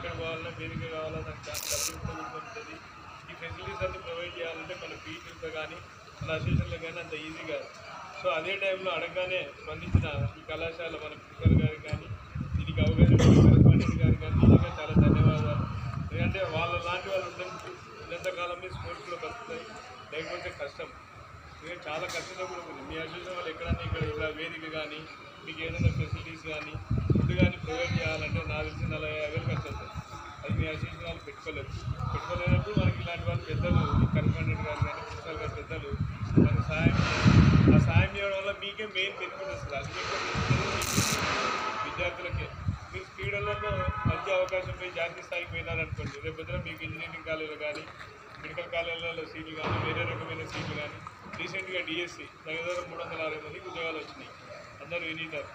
ఎక్కడ పోవాలన్నా వేదిక కావాలన్నా నాకు చాలా డబ్బులు ఉంటుంది. ఈ ఫెసిలిటీస్ అన్ని ప్రొవైడ్ చేయాలంటే మన పీటీలతో కానీ మన అసోసియేషన్లో కానీ అంత ఈజీ కాదు. సో అదే టైంలో అడగగానే స్పందించిన ఈ కళాశాల మన ప్రిన్సిపల్ గారికి కానీ దీనికి అవగాహన కరెస్పాండెంట్ గారికి కానీ నిజంగా చాలా ధన్యవాదాలు. ఎందుకంటే వాళ్ళ లాంటి వాళ్ళు ఉన్నంతకాలం స్పోర్ట్స్లో బతుకుతాయి, లేకపోతే కష్టం. ఇంకా చాలా కష్టంగా కూడా ఉంది. మీ అసోసియేషన్ వాళ్ళు ఎక్కడన్నా ఇలా వేదిక కానీ మీకు ఏదైనా ఫెసిలిటీస్ కానీ ఫుడ్ కానీ ప్రొవైడ్ చేయాలంటే నాకు తెలిసి 40,000 ఖర్చు అవుతుంది. అది మీ అసోసియేషన్ వాళ్ళు పెట్టుకోలేనప్పుడు మనకి ఇలాంటి వాళ్ళు పెద్దలు కరెస్పాండెంట్ గారు కానీ ప్రిన్సిపల్ గారు పెద్దలు మనకు సహాయం చేయాలి. ఆ సహాయం చేయడం వల్ల మీకే మెయిన్ బెనిఫిట్ వస్తుంది. అది విద్యార్థులకే మీరు క్రీడలలో మంచి అవకాశం పోయి జాతీయ స్థాయికి పోయినారనుకోండి, రేపొద్దున మీకు ఇంజనీరింగ్ కాలేజీలో కానీ మెడికల్ కాలేజీలలో సీట్లు కానీ వేరే రకమైన సీట్లు కానీ రీసెంట్గా డిఎస్సి దగ్గర 360 మందికి ఉద్యోగాలు వచ్చినాయి. అందరూ వినిటారు.